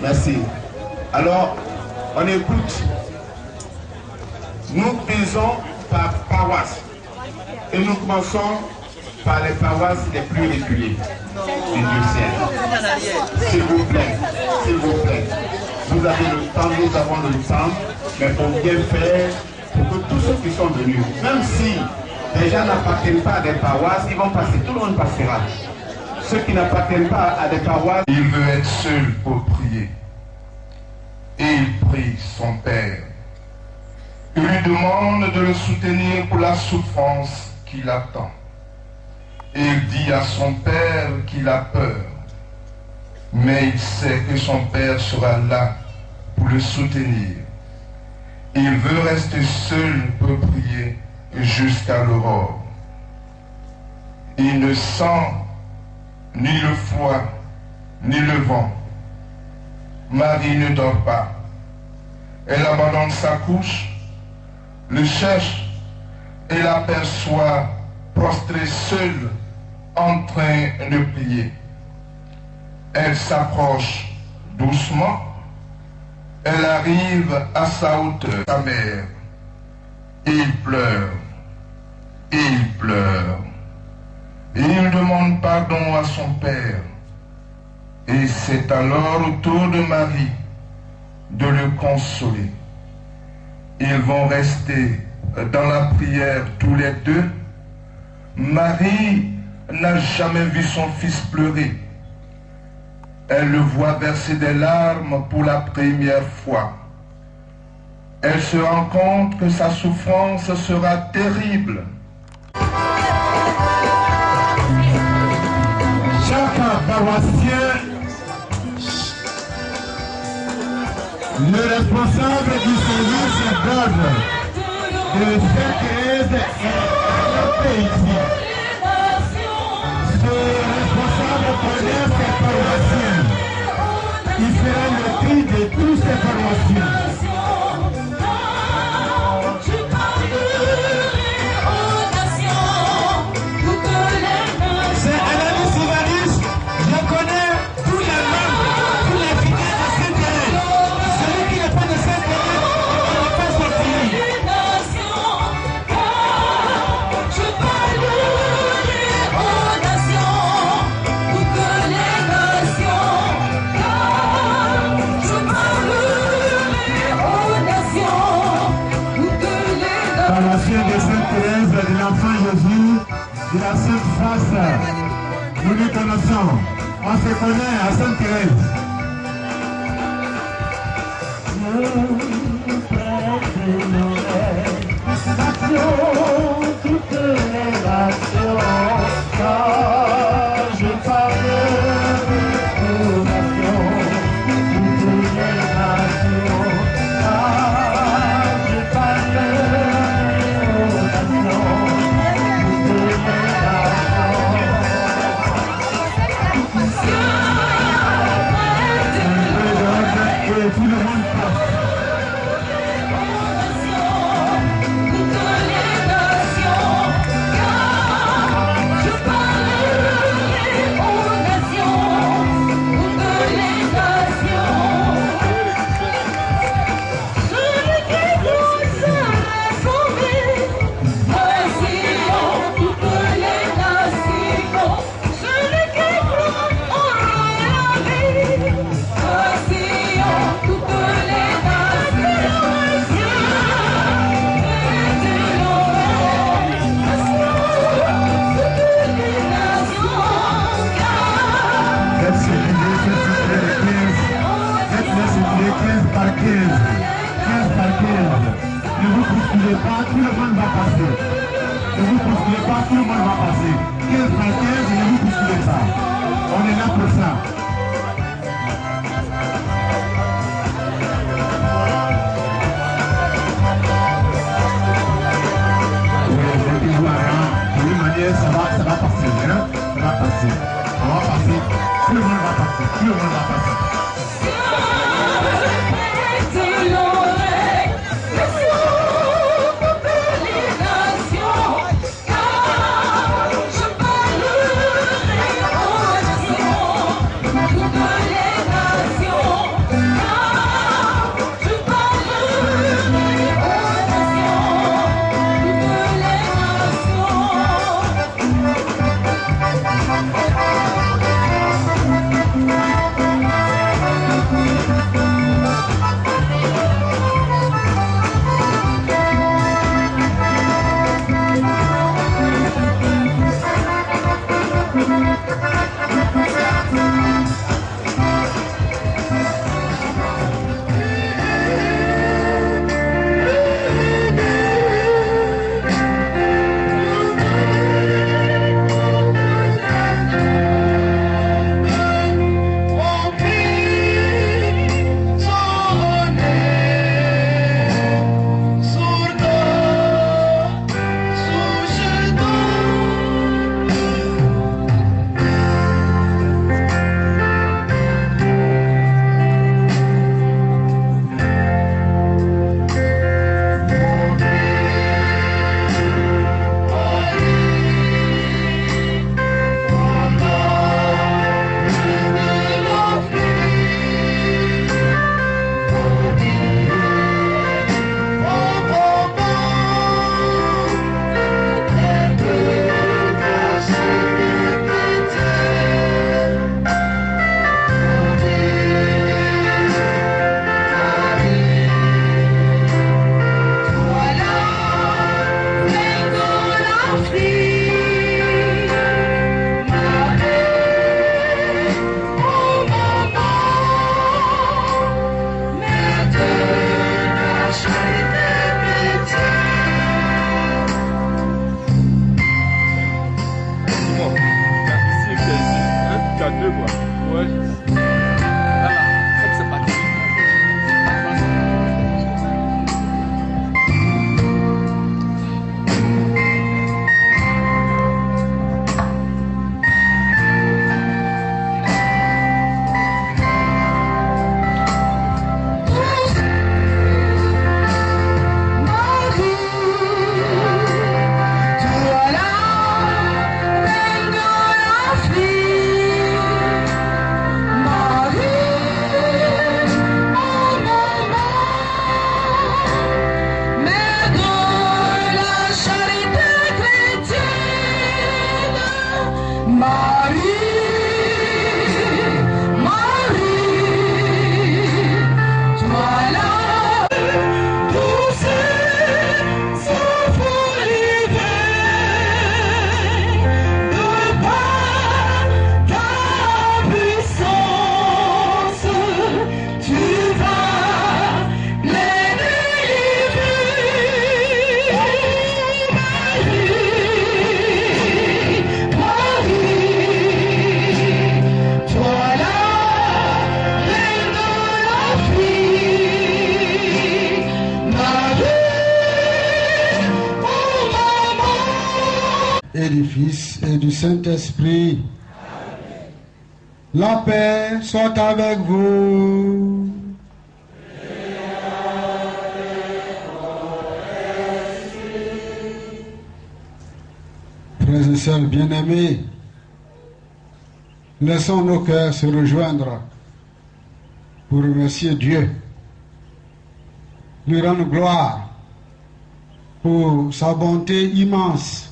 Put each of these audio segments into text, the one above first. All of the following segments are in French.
Merci. Alors, on écoute. Nous faisons par paroisse. Et nous commençons par les paroisses les plus reculées du diocèse. S'il vous plaît, s'il vous plaît. Vous avez le temps, nous avons le temps, mais il faut bien faire pour que tous ceux qui sont venus, même si les gens n'appartiennent pas à des paroisses, ils vont passer, tout le monde passera. Ceux qui n'appartiennent pas à des paroisses, il veut être seul pour prier. Et il prie son Père. Il lui demande de le soutenir pour la souffrance qu'il attend. Et il dit à son Père qu'il a peur. Mais il sait que son Père sera là pour le soutenir. Il veut rester seul pour prier jusqu'à l'aurore. Il ne sent ni le froid, ni le vent. Marie ne dort pas. Elle abandonne sa couche, le cherche et l'aperçoit prostré seul en train de prier. Elle s'approche doucement. Elle arrive à sa hauteur, sa mère. Il pleure. Il pleure. Et il demande pardon à son Père. Et c'est alors au tour de Marie de le consoler. Ils vont rester dans la prière tous les deux. Marie n'a jamais vu son fils pleurer. Elle le voit verser des larmes pour la première fois. Elle se rend compte que sa souffrance sera terrible. chaque paroissien, le responsable du service d'ordre de Sainte-Thérèse est ici. Ce responsable connaît ses paroissiens. Il fera le tri de tous ces paroissiens. De l'enfant Jésus, de la Sainte Face, nous nous connaissons, on se connaît à Sainte Thérèse. Toutes les nations, car je parlerai aux nations, toutes les nations, car je parlerai. Tout le monde passe. Ne vous bousculez pas, tout le monde va passer. Ne vous bousculez pas, tout le monde va passer. 15 par 15, ne vous bousculez pas. On est là pour ça. De toute manière, ça va passer. Hein? Ça va passer. On va passer. Tout le monde va passer. Tout le monde va passer. à deux, quoi. Ouais. Voilà, comme c'est parti. Et du Fils et du Saint-Esprit. La paix soit avec vous. Frères et sœurs bien-aimés, laissons nos cœurs se rejoindre pour remercier Dieu, lui rendre gloire pour sa bonté immense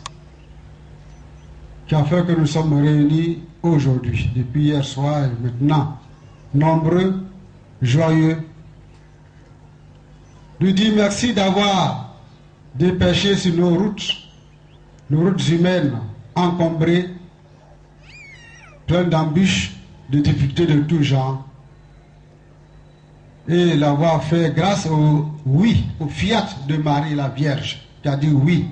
qui a fait que nous sommes réunis aujourd'hui, depuis hier soir et maintenant, nombreux, joyeux. Lui dire merci d'avoir dépêché sur nos routes humaines encombrées, pleines d'embûches, de difficultés de tout genre, et l'avoir fait grâce au oui, au fiat de Marie la Vierge, qui a dit oui.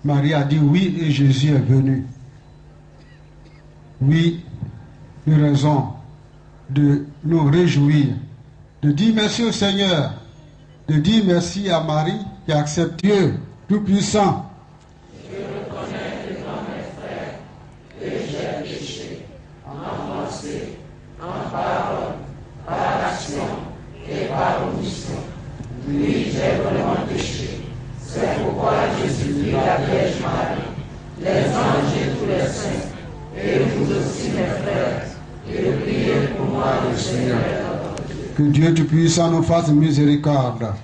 Marie a dit oui et Jésus est venu. Oui, nous avons raison de nous réjouir, de dire merci au Seigneur, de dire merci à Marie qui accepte Dieu Tout-Puissant. Je reconnais devant mes frères que j'ai péché en pensée, en parole, par action et par omission. Oui, j'ai vraiment péché. C'est pourquoi Jésus prie la Vierge Marie, les anges et tous les saints, et vous aussi mes frères, et priez pour moi le Seigneur. Que Dieu Tout-Puissant nous fasse miséricorde,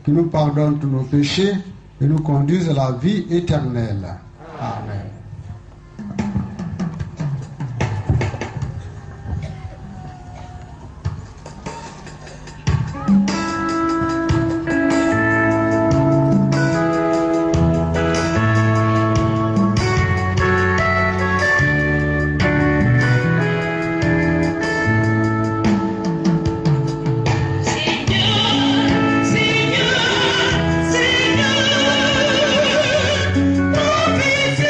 qu'il nous pardonne tous nos péchés et nous conduise à la vie éternelle. Amen. Seigneur, Seigneur, ton pitié.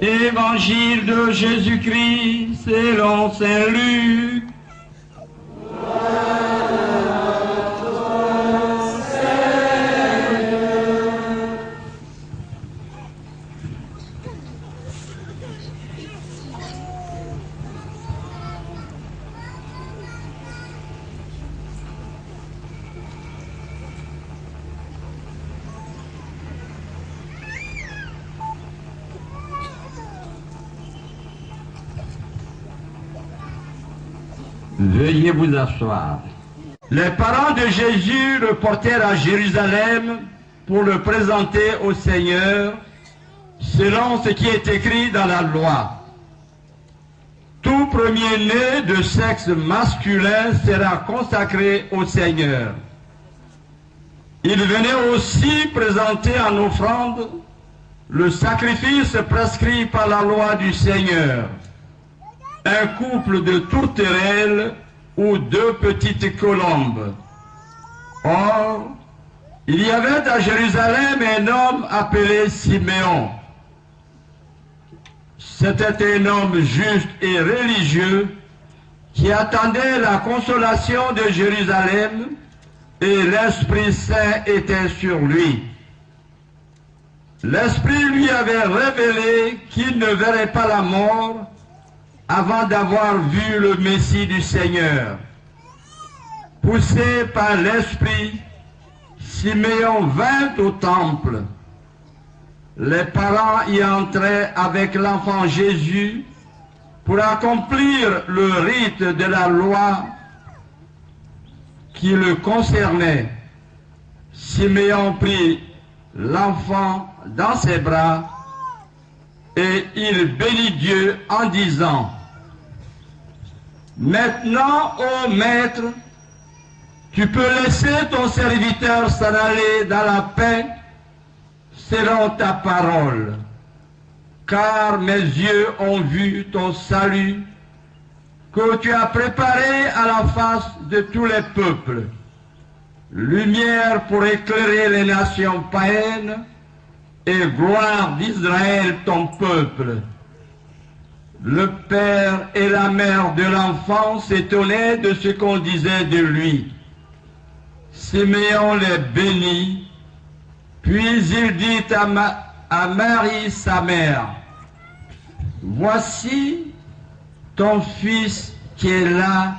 Évangile de Jésus-Christ selon saint Luc. Veuillez vous asseoir. Les parents de Jésus le portèrent à Jérusalem pour le présenter au Seigneur, selon ce qui est écrit dans la loi. Tout premier-né de sexe masculin sera consacré au Seigneur. Il venait aussi présenter en offrande le sacrifice prescrit par la loi du Seigneur. Un couple de tourterelles ou 2 petites colombes. Or, il y avait à Jérusalem un homme appelé Siméon. C'était un homme juste et religieux qui attendait la consolation de Jérusalem, et l'Esprit Saint était sur lui. L'Esprit lui avait révélé qu'il ne verrait pas la mort avant d'avoir vu le Messie du Seigneur. Poussé par l'Esprit, Siméon vint au temple. Les parents y entraient avec l'enfant Jésus pour accomplir le rite de la loi qui le concernait. Siméon prit l'enfant dans ses bras et il bénit Dieu en disant: Maintenant, ô Maître, tu peux laisser ton serviteur s'en aller dans la paix selon ta parole, car mes yeux ont vu ton salut, que tu as préparé à la face de tous les peuples, lumière pour éclairer les nations païennes et gloire d'Israël ton peuple. Le père et la mère de l'enfant s'étonnaient de ce qu'on disait de lui. Siméon les bénit, puis il dit à Marie sa mère: Voici ton fils qui est là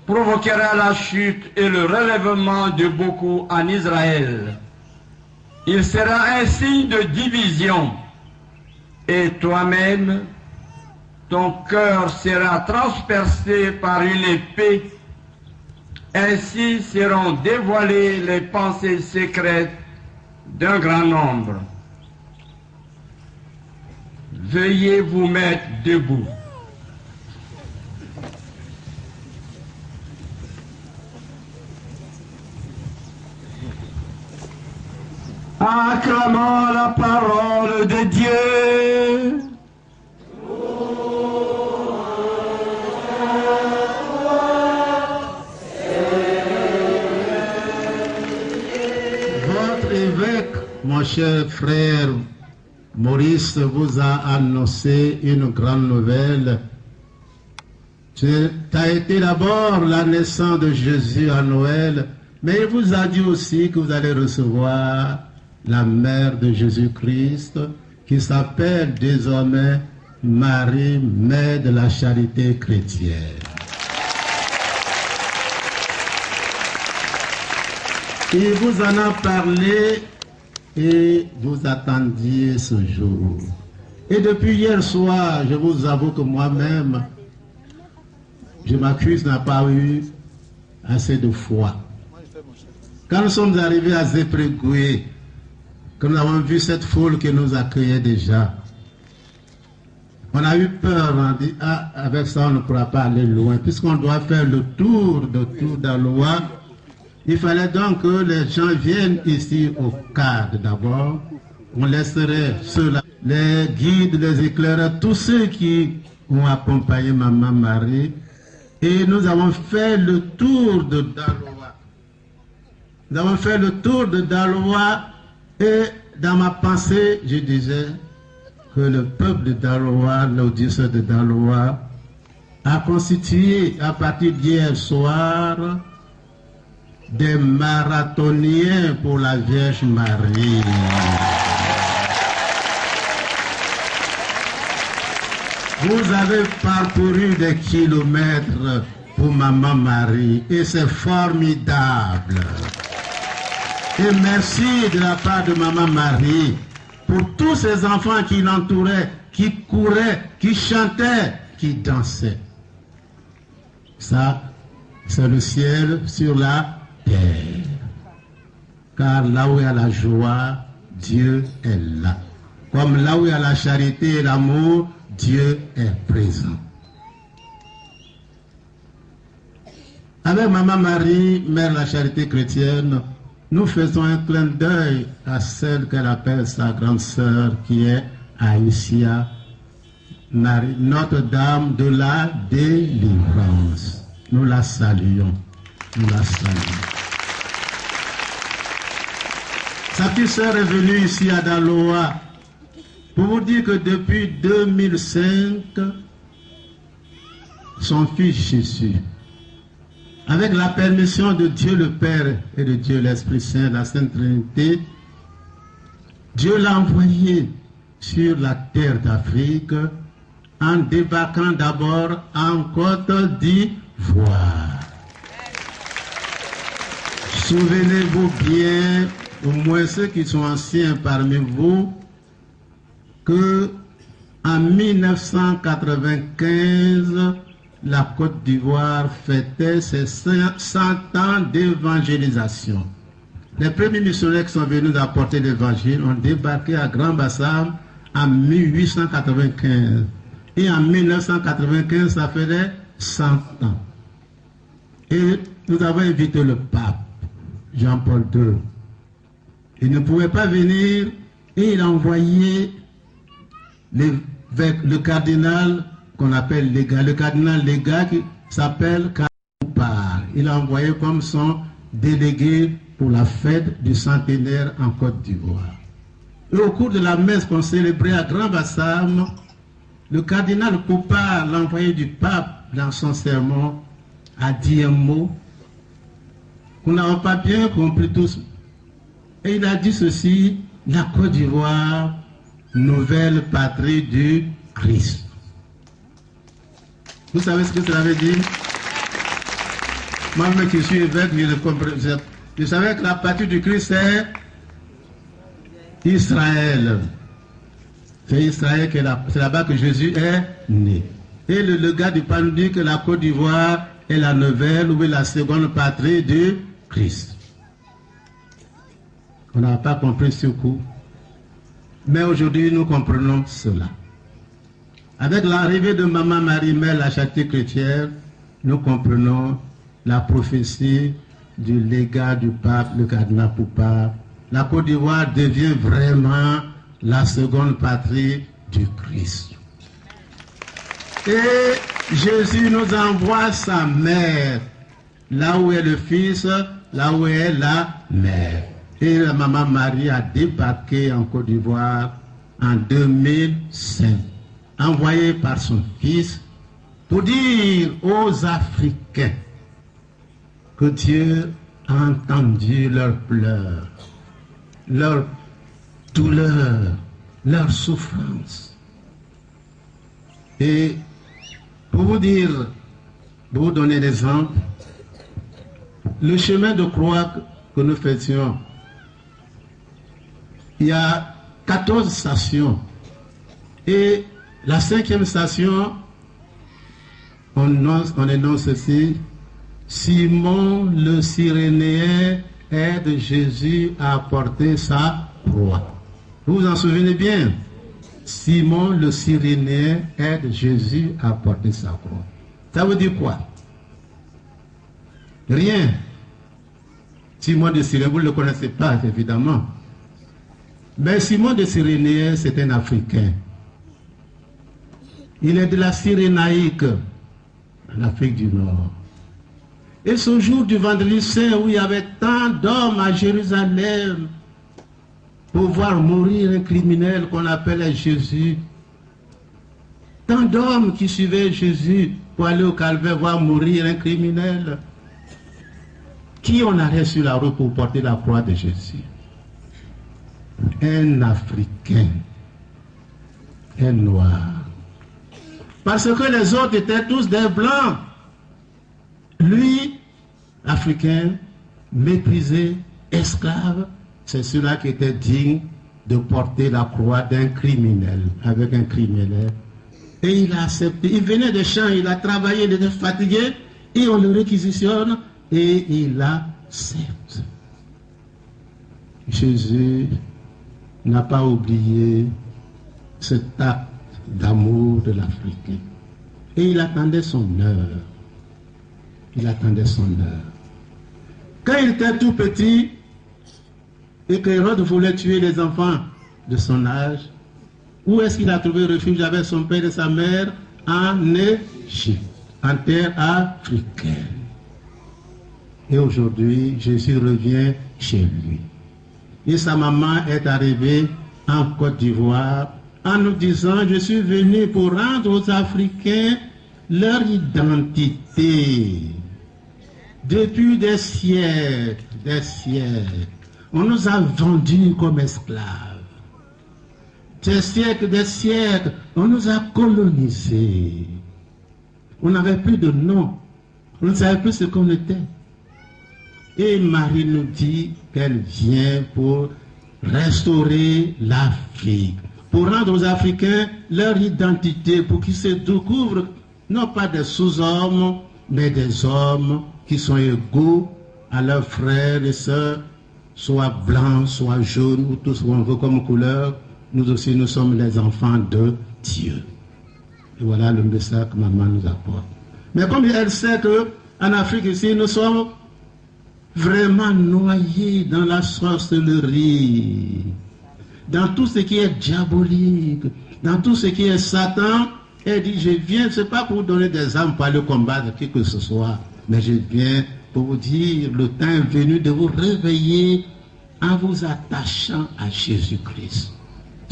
provoquera la chute et le relèvement de beaucoup en Israël. Il sera un signe de division, et toi-même, ton cœur sera transpercé par une épée. Ainsi seront dévoilées les pensées secrètes d'un grand nombre. Veuillez vous mettre debout. Acclamons la parole de Dieu. Votre évêque, mon cher frère Maurice, vous a annoncé une grande nouvelle. Ça a été d'abord la naissance de Jésus à Noël, mais il vous a dit aussi que vous allez recevoir la mère de Jésus-Christ, qui s'appelle désormais Marie, mère de la charité chrétienne. Il vous en a parlé et vous attendiez ce jour. Et depuis hier soir, je vous avoue que moi-même, je m'accuse de n'avoir pas eu assez de foi. Quand nous sommes arrivés à Zéprégoué, que nous avons vu cette foule qui nous accueillait déjà, on a eu peur, on a dit, ah, avec ça on ne pourra pas aller loin, puisqu'on doit faire le tour de tout d'Aloa. Il fallait donc que les gens viennent ici au cadre d'abord. On laisserait ceux-là, les guides, les éclaireurs, tous ceux qui ont accompagné Maman Marie. Et nous avons fait le tour de Daloa. Nous avons fait le tour de Daloa et dans ma pensée, je disais que que le peuple de Daloa, le diocèse de Daloa, a constitué à partir d'hier soir des marathoniens pour la Vierge Marie. Vous avez parcouru des kilomètres pour Maman Marie et c'est formidable. Et merci de la part de Maman Marie pour tous ces enfants qui l'entouraient, qui couraient, qui chantaient, qui dansaient. Ça, c'est le ciel sur la terre. Car là où il y a la joie, Dieu est là. Comme là où il y a la charité et l'amour, Dieu est présent. Avec Maman Marie, Mère de la Charité chrétienne, nous faisons un clin d'œil à celle qu'elle appelle sa grande sœur qui est Aïssia, Marie, Notre-Dame de la délivrance. Nous la saluons. Nous la saluons. Sa petite sœur est venue ici à Daloa pour vous dire que depuis 2005, son fils Jésus, avec la permission de Dieu le Père et de Dieu l'Esprit Saint, la Sainte Trinité, Dieu l'a envoyé sur la terre d'Afrique en débarquant d'abord en Côte d'Ivoire. Souvenez-vous bien, au moins ceux qui sont anciens parmi vous, que en 1995, la Côte d'Ivoire fêtait ses 100 ans d'évangélisation. Les premiers missionnaires qui sont venus d'apporter l'évangile ont débarqué à Grand Bassam en 1895. Et en 1995, ça faisait 100 ans. Et nous avons invité le pape, Jean-Paul II. Il ne pouvait pas venir et il a envoyé le cardinal qu'on appelle légat, le cardinal légat qui s'appelle Karoupar. Il a envoyé comme son délégué pour la fête du centenaire en Côte d'Ivoire. Et au cours de la messe qu'on célébrait à Grand Bassam, le cardinal Karoupar, l'envoyé du pape dans son sermon, a dit un mot qu'on n'a pas bien compris tous. Et il a dit ceci: la Côte d'Ivoire, nouvelle patrie du Christ. Vous savez ce que cela veut dire? Moi-même qui suis évêque, je savais que la patrie du Christ c'est Israël. C'est Israël, c'est là-bas que Jésus est né. Et le gars du pape nous dit que la Côte d'Ivoire est la nouvelle ou la seconde patrie du Christ. On n'a pas compris ce coup. Mais aujourd'hui, nous comprenons cela. Avec l'arrivée de Maman Marie, Mère la Charité chrétienne, nous comprenons la prophétie du légat du pape, le cardinal Karoupar. La Côte d'Ivoire devient vraiment la seconde patrie du Christ. Et Jésus nous envoie sa mère, là où est le Fils, là où est la mère. Et la Maman Marie a débarqué en Côte d'Ivoire en 2005, envoyée par son fils pour dire aux Africains que Dieu a entendu leurs pleurs, leurs douleurs, leurs souffrances. Et pour vous dire, pour vous donner l'exemple, le chemin de croix que nous faisions, il y a 14 stations. Et la 5e station, on énonce ceci: Simon le Cyrénéen aide Jésus à porter sa croix. Vous vous en souvenez bien? Simon le Cyrénéen aide Jésus à porter sa croix. Ça veut dire quoi? Rien. Simon de Cyrène, vous ne le connaissez pas évidemment. Mais Simon de Cyrénéen, c'est un Africain. Il est de la Cyrénaïque, en Afrique du Nord. Et ce jour du vendredi saint, où il y avait tant d'hommes à Jérusalem pour voir mourir un criminel qu'on appelait Jésus, Tant d'hommes qui suivaient Jésus pour aller au calvaire voir mourir un criminel. Qui on arrête sur la route pour porter la croix de Jésus? Un Africain, un Noir. Parce que les autres étaient tous des Blancs. Lui, Africain, méprisé, esclave, c'est celui-là qui était digne de porter la croix d'un criminel, avec un criminel. Et il a accepté. Il venait des champs, il a travaillé, il était fatigué, et on le réquisitionne, et il accepte. Jésus n'a pas oublié cet acte d'amour de l'Africain. Et il attendait son heure. Il attendait son heure. Quand il était tout petit, et que Hérode voulait tuer les enfants de son âge, où est-ce qu'il a trouvé refuge avec son père et sa mère? En Égypte, en terre africaine. Et aujourd'hui, Jésus revient chez lui. Et sa maman est arrivée en Côte d'Ivoire en nous disant, je suis venu pour rendre aux Africains leur identité. Depuis des siècles, on nous a vendus comme esclaves. Des siècles, on nous a colonisés. On n'avait plus de nom. On ne savait plus ce qu'on était. Et Marie nous dit qu'elle vient pour restaurer l'Afrique, pour rendre aux Africains leur identité, pour qu'ils se découvrent non pas des sous-hommes, mais des hommes qui sont égaux à leurs frères et sœurs, soit blancs, soit jaunes, ou tout ce qu'on veut comme couleur. Nous aussi, nous sommes les enfants de Dieu. Et voilà le message que maman nous apporte. Mais comme elle sait qu'en Afrique ici, nous sommes vraiment noyés dans la sorcellerie, dans tout ce qui est diabolique, dans tout ce qui est Satan, elle dit, je viens, ce n'est pas pour vous donner des armes pour aller combattre qui que ce soit, mais je viens pour vous dire, le temps est venu de vous réveiller en vous attachant à Jésus-Christ.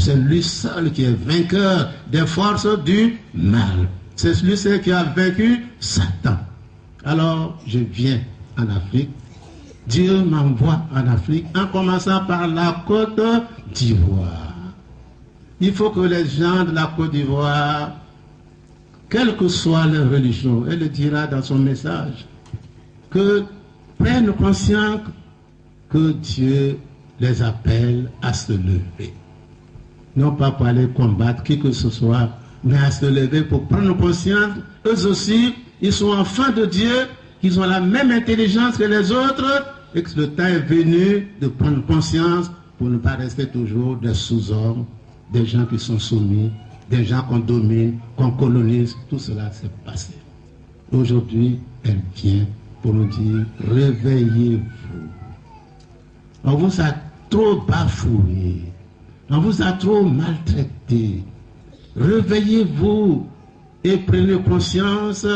C'est lui seul qui est vainqueur des forces du mal. C'est lui seul qui a vaincu Satan. Alors, je viens en Afrique. Dieu m'envoie en Afrique, en commençant par la Côte d'Ivoire. Il faut que les gens de la Côte d'Ivoire, quelle que soit leur religion, elle le dira dans son message, que prennent conscience que Dieu les appelle à se lever. Non pas pour aller combattre qui que ce soit, mais à se lever pour prendre conscience, eux aussi, ils sont enfants de Dieu, qu'ils ont la même intelligence que les autres, et que le temps est venu de prendre conscience pour ne pas rester toujours des sous-hommes, des gens qui sont soumis, des gens qu'on domine, qu'on colonise. Tout cela s'est passé. Aujourd'hui, elle vient pour nous dire, réveillez-vous. On vous a trop bafoué. On vous a trop maltraité. Réveillez-vous et prenez conscience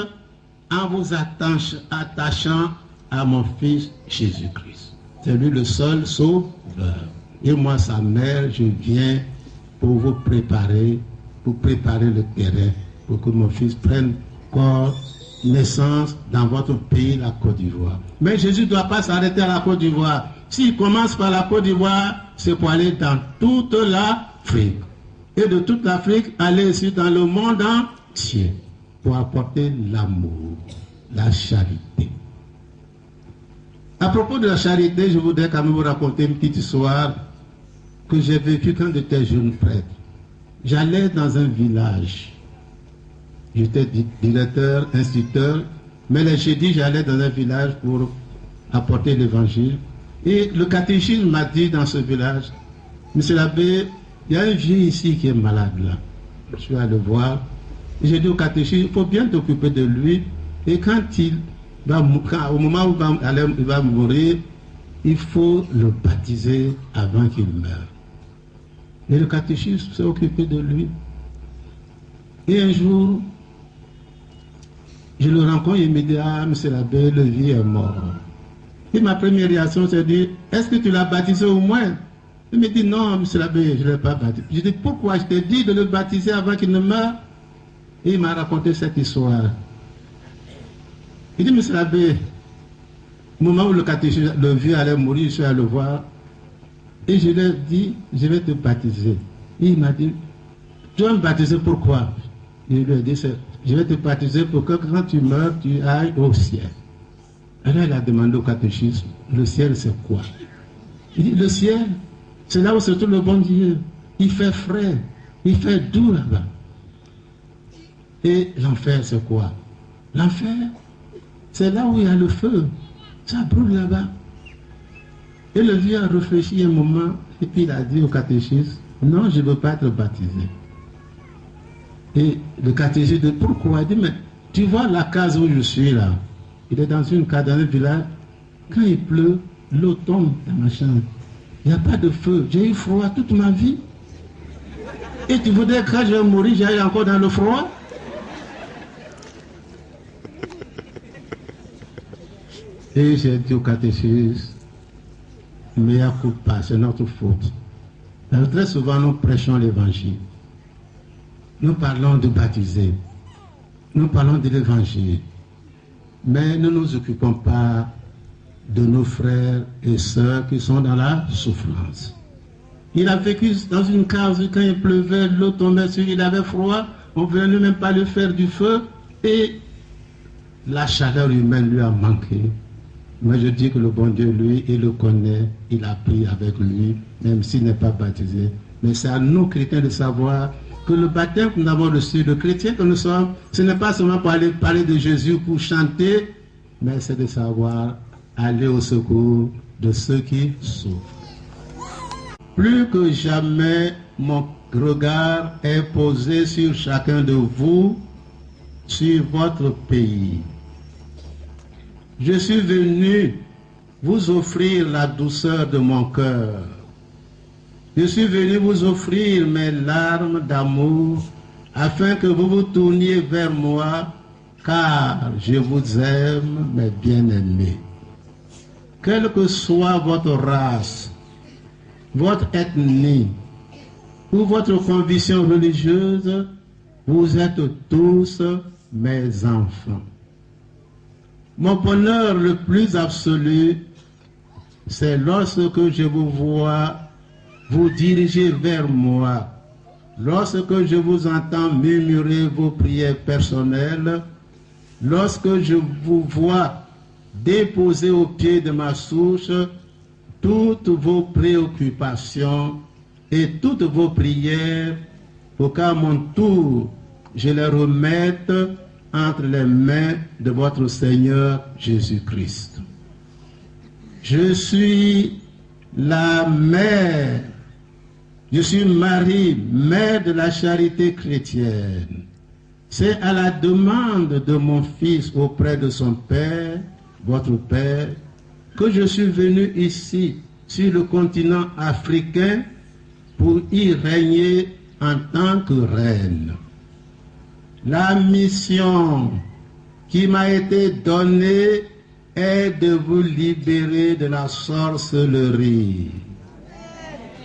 en vous attachant à mon fils Jésus-Christ. C'est lui le seul sauveur. Et moi, sa mère, je viens pour vous préparer, pour préparer le terrain, pour que mon fils prenne corps, naissance dans votre pays, la Côte d'Ivoire. Mais Jésus ne doit pas s'arrêter à la Côte d'Ivoire. S'il commence par la Côte d'Ivoire, c'est pour aller dans toute l'Afrique. Et de toute l'Afrique, aller ici dans le monde entier, pour apporter l'amour, la charité. À propos de la charité, je voudrais quand même vous raconter une petite histoire que j'ai vécue quand j'étais jeune prêtre. J'allais dans un village. J'étais directeur, instituteur, mais les jeudis, j'allais dans un village pour apporter l'évangile. Et le catéchisme m'a dit dans ce village, monsieur l'abbé, il y a un vieux ici qui est malade là. Je suis allé le voir. J'ai dit au catéchisme, il faut bien t'occuper de lui. Et quand au moment où il va mourir, il faut le baptiser avant qu'il meure. Et le catéchisme s'est occupé de lui. Et un jour, je le rencontre, il me dit, ah, monsieur l'abbé, le vieux est mort. Et ma première réaction, c'est de dire, est-ce que tu l'as baptisé au moins? Il me dit, non, monsieur l'abbé, je ne l'ai pas baptisé. Je dis, pourquoi? Je t'ai dit de le baptiser avant qu'il ne meure. Et il m'a raconté cette histoire. Il dit, monsieur l'abbé, au moment où le vieux allait mourir, je suis allé le voir. Et je lui ai dit, je vais te baptiser. Et il m'a dit, tu vas me baptiser pourquoi? Et il lui a dit, je vais te baptiser pour que quand tu meurs, tu ailles au ciel. Alors il a demandé au catéchisme, le ciel c'est quoi? Il dit, le ciel, c'est là où se trouve le bon Dieu. Il fait frais, il fait doux là-bas. Et l'enfer c'est quoi? L'enfer, c'est là où il y a le feu. Ça brûle là-bas. Et le vieux a réfléchi un moment, et puis il a dit au catéchisme, non, je ne veux pas être baptisé. Et le catéchisme dit, pourquoi? Il dit, mais tu vois la case où je suis là? Il est dans une case, dans un village. Quand il pleut, l'eau tombe dans ma chambre. Il n'y a pas de feu. J'ai eu froid toute ma vie. Et tu voudrais que quand je vais mourir, j'aille encore dans le froid? Et j'ai dit au catéchisme, mea culpa, c'est notre faute. Alors, très souvent, nous prêchons l'évangile. Nous parlons de baptiser. Nous parlons de l'évangile. Mais nous ne nous occupons pas de nos frères et sœurs qui sont dans la souffrance. Il a vécu dans une case quand il pleuvait, l'eau tombait sur lui, il avait froid, on ne venait même pas lui faire du feu et la chaleur humaine lui a manqué. Mais je dis que le bon Dieu, lui, il le connaît, il a pris avec lui, même s'il n'est pas baptisé. Mais c'est à nous, chrétiens, de savoir que le baptême que nous avons reçu, le chrétien que nous sommes, ce n'est pas seulement pour aller parler de Jésus, pour chanter, mais c'est de savoir aller au secours de ceux qui souffrent. Plus que jamais, mon regard est posé sur chacun de vous, sur votre pays. Je suis venu vous offrir la douceur de mon cœur. Je suis venu vous offrir mes larmes d'amour afin que vous vous tourniez vers moi, car je vous aime, mes bien-aimés. Quelle que soit votre race, votre ethnie ou votre conviction religieuse, vous êtes tous mes enfants. Mon bonheur le plus absolu, c'est lorsque je vous vois vous diriger vers moi, lorsque je vous entends murmurer vos prières personnelles, lorsque je vous vois déposer au pied de ma souche toutes vos préoccupations et toutes vos prières, pour qu'à mon tour, je les remette entre les mains de votre Seigneur Jésus-Christ. Je suis la mère, je suis Marie, mère de la charité chrétienne. C'est à la demande de mon fils auprès de son Père, votre Père, que je suis venu ici, sur le continent africain, pour y régner en tant que reine. La mission qui m'a été donnée est de vous libérer de la sorcellerie,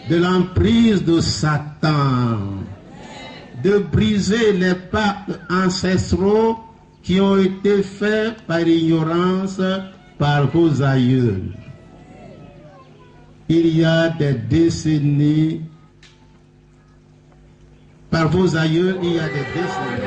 de l'emprise de Satan, de briser les pactes ancestraux qui ont été faits par ignorance par vos aïeux. Il y a des décennies, par vos aïeux, il y a des décennies.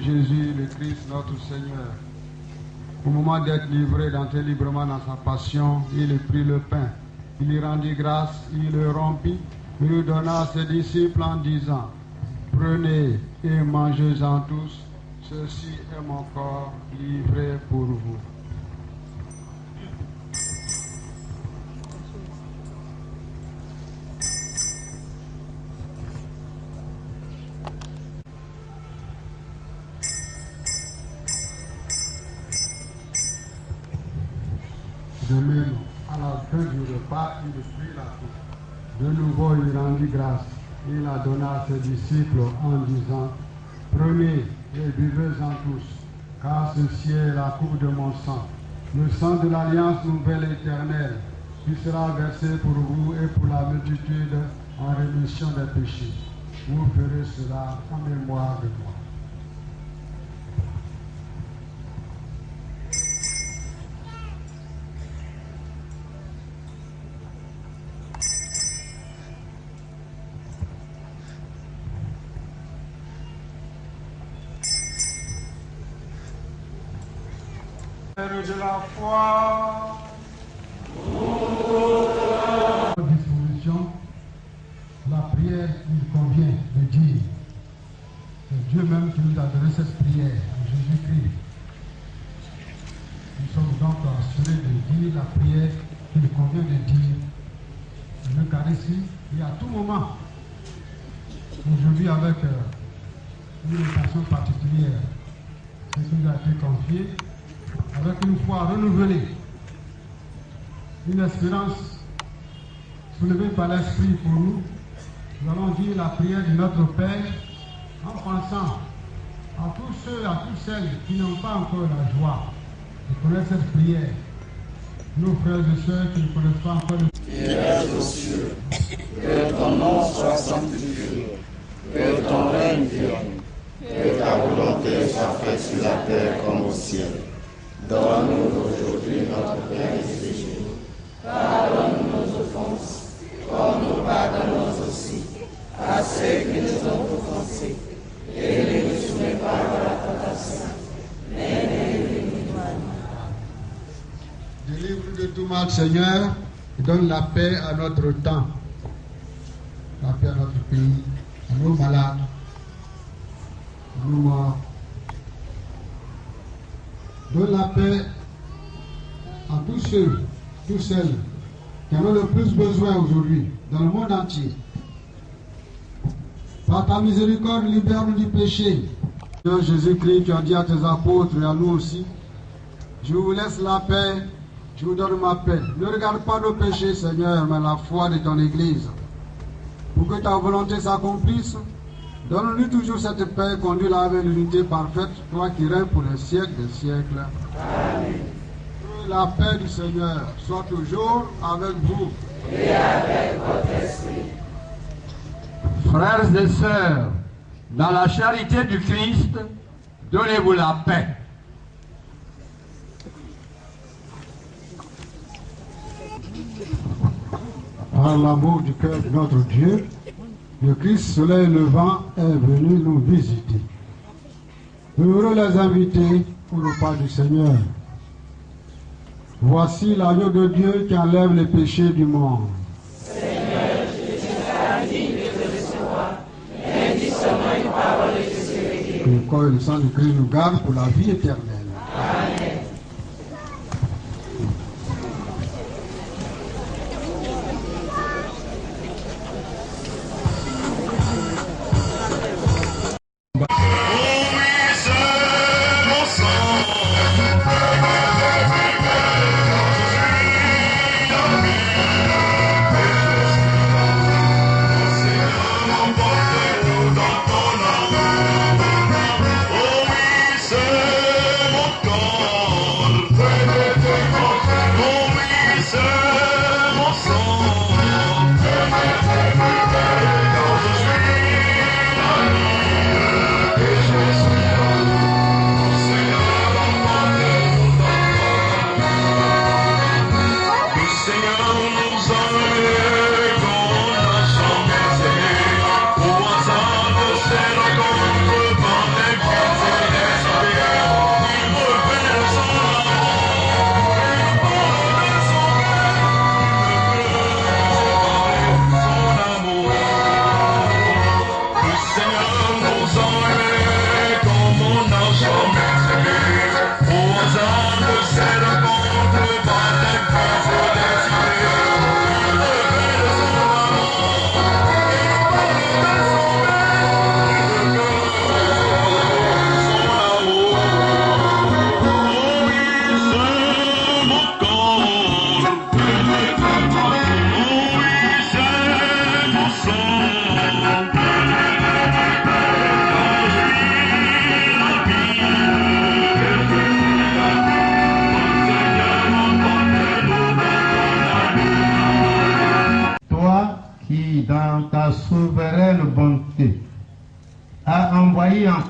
Jésus, le Christ, notre Seigneur. Au moment d'être livré, d'entrer librement dans sa passion, il prit le pain. Il lui rendit grâce, il le rompit, il le donna à ses disciples en disant, prenez et mangez-en tous, Ceci est mon corps livré pour vous. De même, à la fin du repas, il prit la coupe. De nouveau, il rendit grâce. Il la donna à ses disciples en disant, prenez et buvez-en tous, car ceci est la coupe de mon sang, le sang de l'alliance nouvelle et éternelle, qui sera versé pour vous et pour la multitude en rémission des péchés. Vous ferez cela en mémoire de moi. De la foi. À disposition, la prière qu'il convient de dire. C'est Dieu même qui nous a donné cette prière, Jésus-Christ. Nous sommes donc assurés de dire la prière qu'il convient de dire en Eucharistie et à tout moment. Aujourd'hui avec une intention particulière, c'est ce qui nous a été confié. Avec une foi renouvelée, une espérance soulevée par l'Esprit pour nous, nous allons dire la prière de notre Père en pensant à tous ceux, à toutes celles qui n'ont pas encore la joie de connaître cette prière. Nos frères et sœurs qui ne connaissent pas encore le Qui es aux cieux, que ton nom soit sanctifié, que ton règne vienne, que ta volonté soit faite sur la terre comme au ciel. Donne-nous aujourd'hui notre pain de ce jour. Pardonne-nous nos offenses, comme nous pardonnons aussi à ceux qui nous ont offensés. Et ne nous soumets pas à la tentation, mais délivre-nous du mal. Délivre-nous de tout mal, Seigneur, et donne la paix à notre temps, la paix à notre pays, à nos malades, à nos morts. Donne la paix à tous ceux, toutes celles qui en ont le plus besoin aujourd'hui, dans le monde entier. Par ta miséricorde, libère-nous du péché. Seigneur Jésus-Christ, tu as dit à tes apôtres et à nous aussi, je vous laisse la paix, je vous donne ma paix. Ne regarde pas nos péchés, Seigneur, mais la foi de ton Église. Pour que ta volonté s'accomplisse, donne-nous toujours cette paix, conduis-la avec l'unité parfaite, toi qui règnes pour les siècles des siècles. Amen. Que la paix du Seigneur soit toujours avec vous. Et avec votre esprit. Frères et sœurs, dans la charité du Christ, donnez-vous la paix. Par l'amour du cœur de notre Dieu, le Christ soleil levant est venu nous visiter. Heureux les invités au repas du Seigneur. Voici l'agneau de Dieu qui enlève les péchés du monde. Seigneur, je suis indigne de te recevoir, mais dis seulement une parole et je serai guéri. Que le corps et le sang du Christ nous gardent pour la vie éternelle. Amen. Oh oui, c'est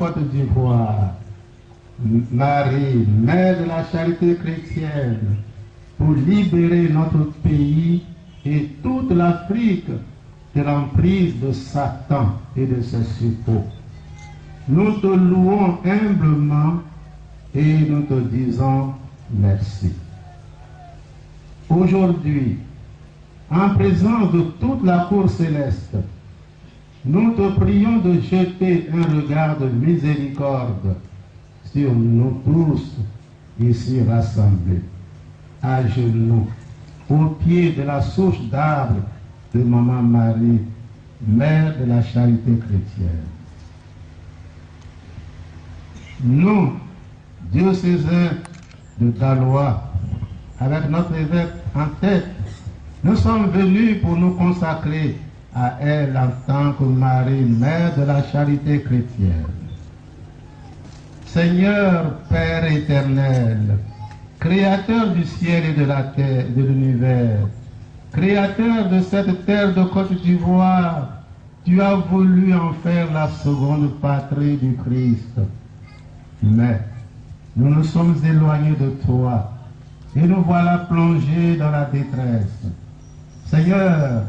Côte d'Ivoire, Marie, Mère de la charité chrétienne, pour libérer notre pays et toute l'Afrique de l'emprise de Satan et de ses suppôts. Nous te louons humblement et nous te disons merci. Aujourd'hui, en présence de toute la cour céleste, nous te prions de jeter un regard de miséricorde sur nous tous ici rassemblés, à genoux, au pied de la souche d'arbre de Maman Marie, Mère de la charité chrétienne. Nous, diocésains de Dalois, avec notre évêque en tête, nous sommes venus pour nous consacrer à elle en tant que Marie, Mère de la charité chrétienne. Seigneur Père éternel, Créateur du ciel et de la terre, de l'univers, Créateur de cette terre de Côte d'Ivoire, tu as voulu en faire la seconde patrie du Christ. Mais nous nous sommes éloignés de toi et nous voilà plongés dans la détresse. Seigneur,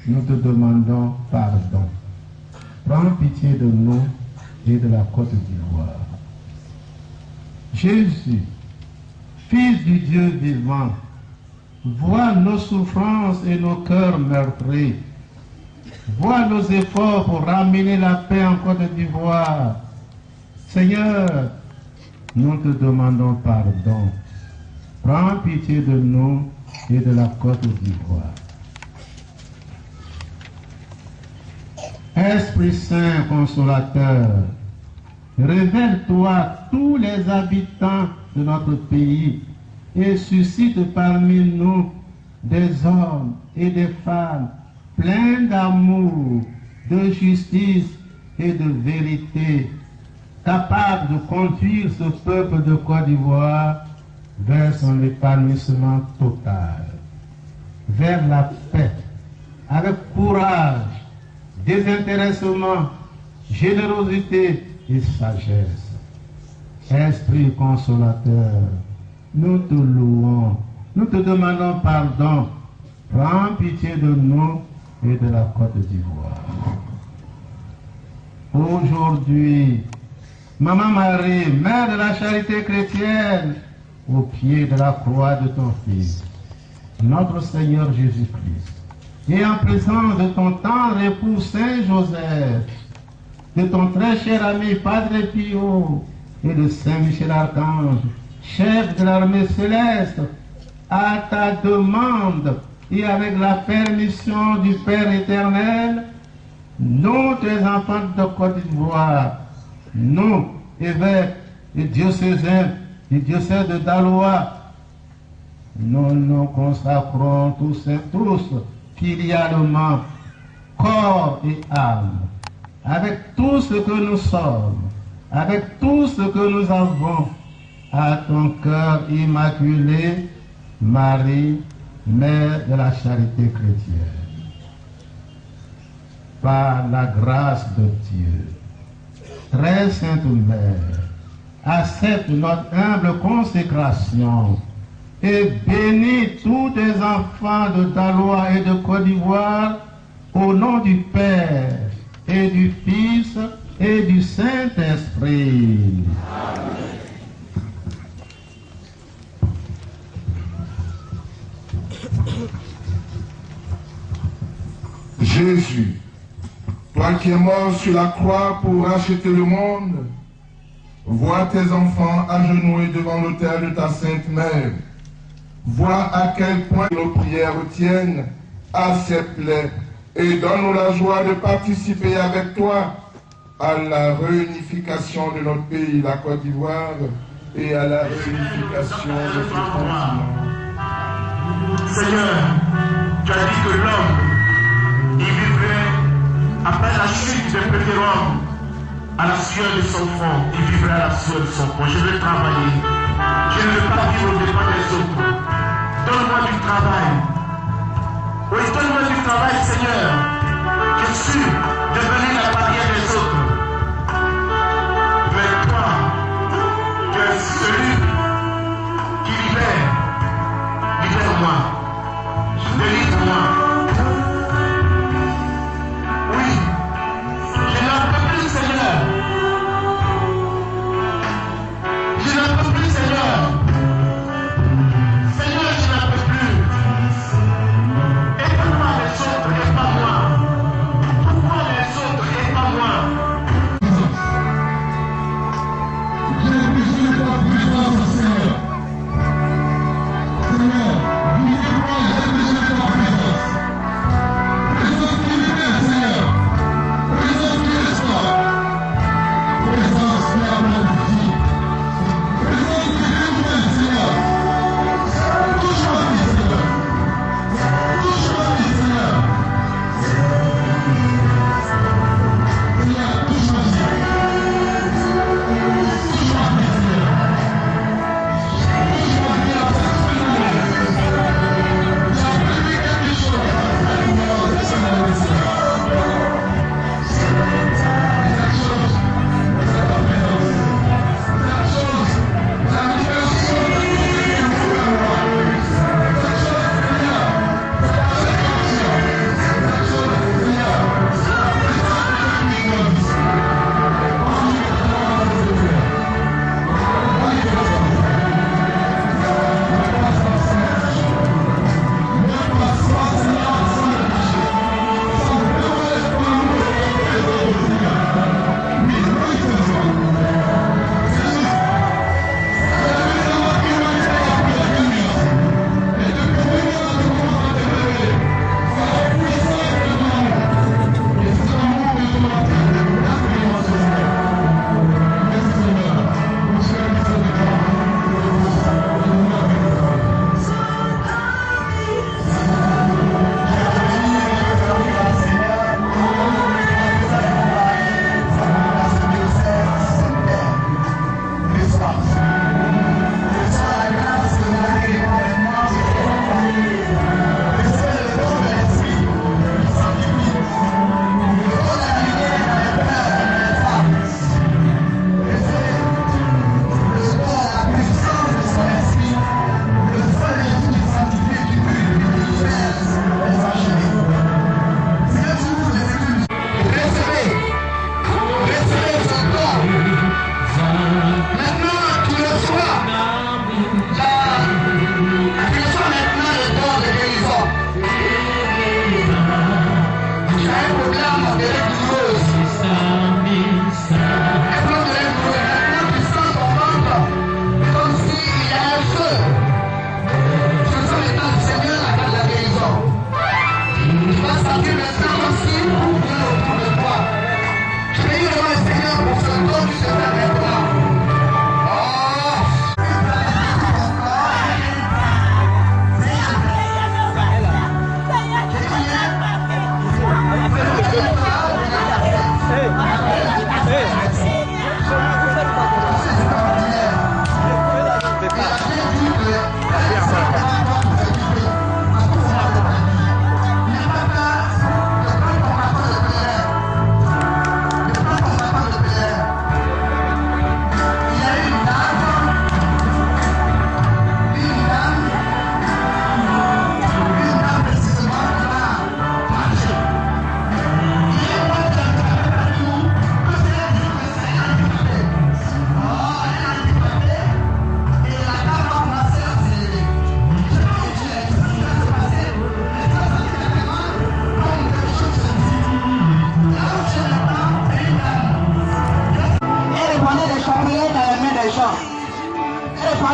nous te demandons pardon. Prends pitié de nous et de la Côte d'Ivoire. Jésus, Fils du Dieu vivant, vois nos souffrances et nos cœurs meurtris. Vois nos efforts pour ramener la paix en Côte d'Ivoire. Seigneur, nous te demandons pardon. Prends pitié de nous et de la Côte d'Ivoire. Esprit Saint consolateur, révèle-toi tous les habitants de notre pays et suscite parmi nous des hommes et des femmes pleins d'amour, de justice et de vérité, capables de conduire ce peuple de Côte d'Ivoire vers son épanouissement total, vers la paix, avec courage, désintéressement, générosité et sagesse. Esprit consolateur, nous te louons, nous te demandons pardon. Prends pitié de nous et de la Côte d'Ivoire. Aujourd'hui, Maman Marie, Mère de la charité chrétienne, au pied de la croix de ton Fils, notre Seigneur Jésus-Christ, et en présence de ton tendre époux Saint Joseph, de ton très cher ami Padre Pio et de Saint Michel Archange, chef de l'armée céleste, à ta demande et avec la permission du Père éternel, nous, tes enfants de Côte d'Ivoire, nous, évêques et diocésains du diocèse de Dalois, nous nous consacrons tous et tous filialement, corps et âme, avec tout ce que nous sommes, avec tout ce que nous avons, à ton cœur immaculé, Marie, Mère de la charité chrétienne. Par la grâce de Dieu, très sainte Mère, accepte notre humble consécration et bénis tous tes enfants de Dalois et de Côte d'Ivoire au nom du Père et du Fils et du Saint-Esprit. Jésus, toi qui es mort sur la croix pour racheter le monde, vois tes enfants agenouillés devant l'autel de ta Sainte Mère. Vois à quel point nos prières tiennent, accepte-les et donne-nous la joie de participer avec toi à la réunification de notre pays, la Côte d'Ivoire, et à la réunification de ce continent. Seigneur, tu as dit que l'homme, il vivrait après la chute des petits hommes, à la sueur de son front, il vivrait à la sueur de son front. Je veux travailler. Je ne veux pas vivre au dépens des autres. Donne-moi du travail. Oui, donne-moi du travail, Seigneur. Je suis devenu la barrière des autres. celui qui libère. Libère-moi. Délivre-moi. Oui, je n'en peux plus, Seigneur. Je n'en peux plus, Seigneur. Seigneur, je n'en peux plus. Épargne-moi les autres et pas moi. Pourquoi les autres et pas moi? J'ai besoin de ta puissance, Seigneur. Seigneur, dis-moi, j'ai besoin de ta puissance. Présence qui libère, Seigneur. Présence qui restaure. Présence qui applaudit. Présence qui réouvre, Seigneur. Touche-moi, Seigneur. Touche-moi, Seigneur. Seigneur, touche-moi,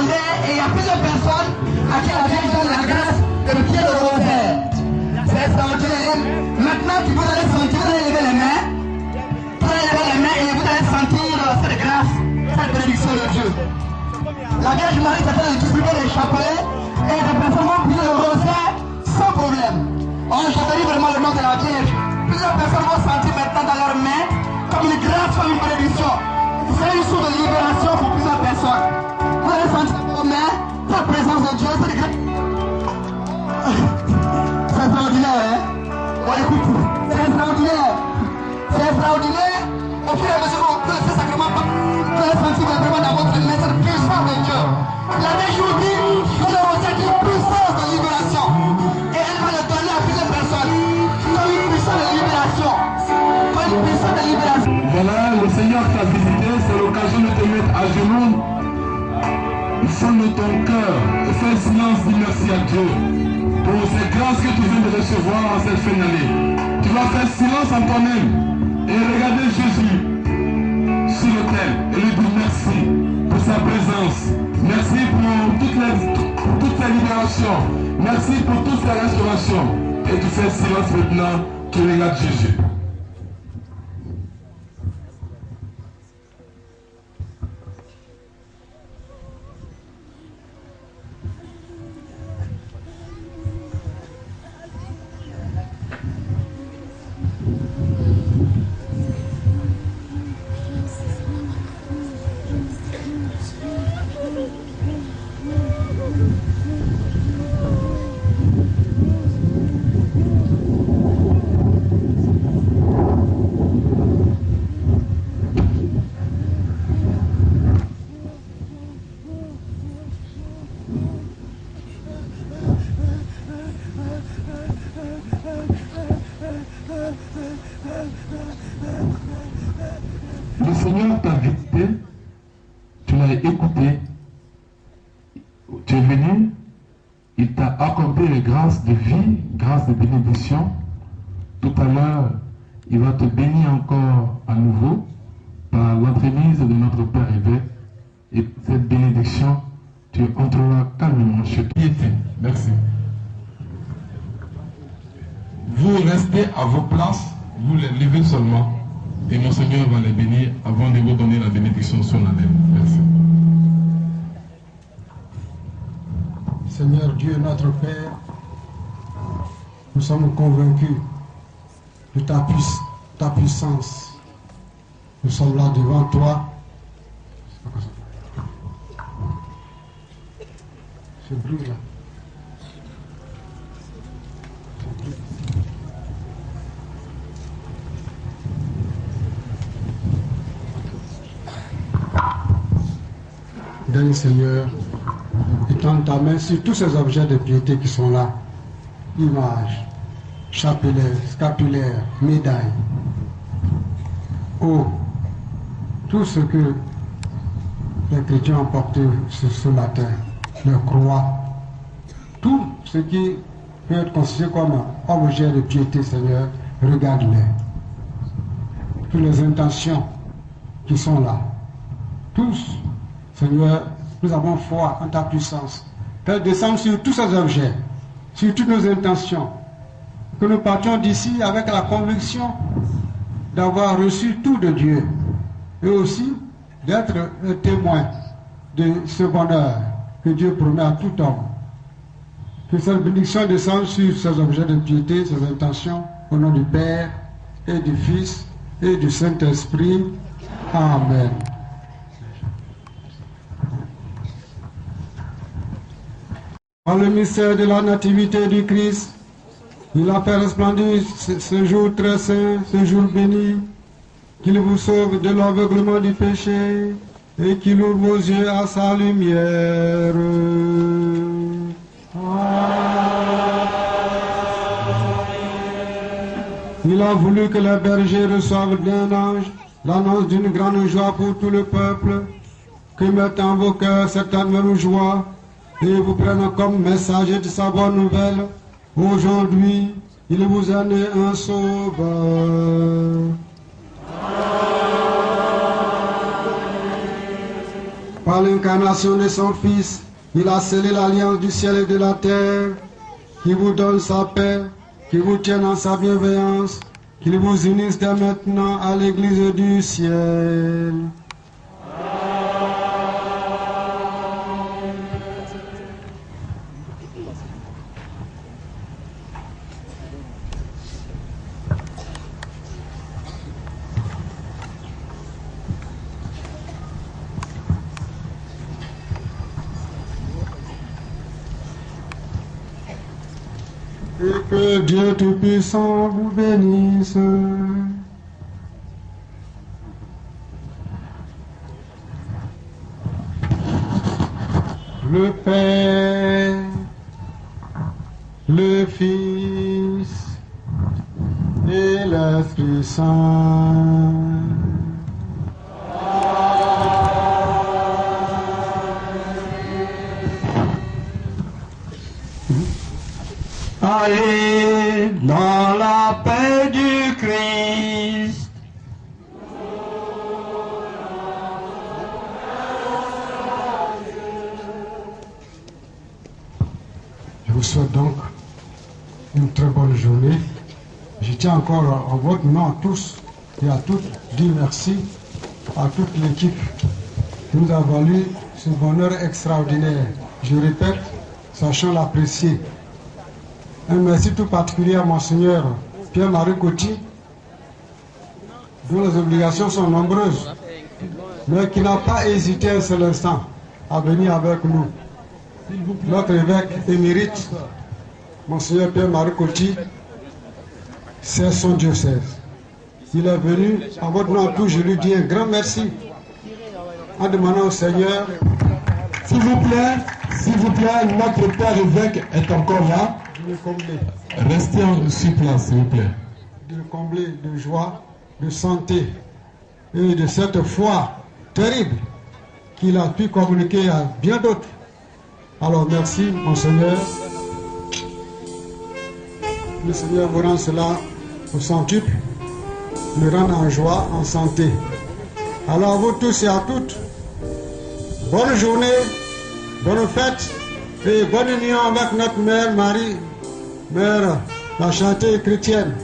Et il y a plusieurs personnes à qui la Vierge donne la grâce de prier le rosaire. C'est extraordinaire. Maintenant, vous allez sentir, vous allez lever les mains. Vous allez lever les mains et vous allez sentir cette grâce, cette bénédiction de Dieu. La Vierge Marie s'est fait distribuer les chapelets et les personnes vont prier le rosaire sans problème. Je bénis vraiment le nom de la Vierge. Plusieurs personnes vont sentir maintenant dans leurs mains comme une grâce, comme une bénédiction. C'est une source de libération pour plusieurs personnes. Vous allez sentir dans vos mains la présence de Dieu. C'est extraordinaire, hein? On écoute. C'est extraordinaire. C'est extraordinaire. Au fur et à mesure où vous le sacrement, vous allez sentir vraiment dans votre main cette puissance. gloire de Dieu. La même jour dit qu'on a reçu une puissance de libération. Et elle va le donner à plusieurs personnes. Comme une puissance de libération. Comme une puissance de libération. Voilà, le Seigneur t'a visité, c'est l'occasion de te mettre à genoux. Sonne ton cœur et fais silence, dis merci à Dieu pour ces grâces que tu viens de recevoir en cette fin d'année. Tu vas faire silence en toi-même et regarder Jésus sur l'autel et lui dire merci pour sa présence. Merci pour toutes les libérations. Merci pour toutes les restaurations. Et tu fais silence maintenant, tu regardes Jésus. Le Seigneur t'a visité, tu l'as écouté, tu es venu, il t'a accordé les grâces de vie, grâces de bénédiction. Tout à l'heure, il va te bénir encore à nouveau par l'entremise de notre Père évêque. Et cette bénédiction, tu entreras calmement chez toi. Merci. Vous restez à vos places, vous les levez seulement. Et mon Seigneur va les bénir avant de vous donner la bénédiction solennelle. Merci. Seigneur Dieu, notre Père, nous sommes convaincus de ta puissance. Nous sommes là devant toi. Ce bruit là. Donne Seigneur, étends ta main sur tous ces objets de piété qui sont là. Images, chapelaires, scapulaires, médailles. Oh, tout ce que les chrétiens ont porté sur la terre, leur croix, tout ce qui peut être considéré comme objet de piété, Seigneur, regarde-les. Toutes les intentions qui sont là, tous. Seigneur, nous avons foi en ta puissance. Fais descendre sur tous ces objets, sur toutes nos intentions. Que nous partions d'ici avec la conviction d'avoir reçu tout de Dieu. Et aussi d'être un témoin de ce bonheur que Dieu promet à tout homme. Que cette bénédiction descende sur ces objets de piété, ces intentions, au nom du Père et du Fils et du Saint-Esprit. Amen. Par le mystère de la nativité du Christ, il a fait resplendir ce jour très saint, ce jour béni, qu'il vous sauve de l'aveuglement du péché et qu'il ouvre vos yeux à sa lumière. Il a voulu que les bergers reçoivent d'un ange l'annonce d'une grande joie pour tout le peuple, que mette en vos cœurs cette admirable joie et vous prenne comme messager de sa bonne nouvelle. Aujourd'hui, il vous a né un sauveur. Par l'incarnation de son Fils, il a scellé l'alliance du ciel et de la terre, qui vous donne sa paix, qui vous tienne en sa bienveillance, qu'il vous unisse dès maintenant à l'Église du ciel. Et que Dieu Tout-Puissant vous bénisse. le Père, le Fils et l'Esprit Saint. Allez dans la paix du Christ. Je vous souhaite donc une très bonne journée. Je tiens encore en votre nom à tous et à toutes dire merci à toute l'équipe qui nous a valu ce bonheur extraordinaire. Je répète, sachant l'apprécier. Un merci tout particulier à Monseigneur Pierre-Marie Coty, dont les obligations sont nombreuses, mais qui n'a pas hésité un seul instant à venir avec nous. Notre évêque émérite, Monseigneur Pierre-Marie Coty, c'est son diocèse. Il est venu, en votre nom tout, je lui dis un grand merci, en demandant au Seigneur, s'il vous plaît, notre père évêque est encore là. De le combler. Restez sur place, s'il vous plaît. De le combler de joie, de santé et de cette foi terrible qu'il a pu communiquer à bien d'autres. Alors merci, Monseigneur. Le Seigneur vous rend cela au centuple, le rend en joie, en santé. Alors à vous tous et à toutes, bonne journée, bonne fête et bonne union avec notre mère Marie, mère la chantée chrétienne.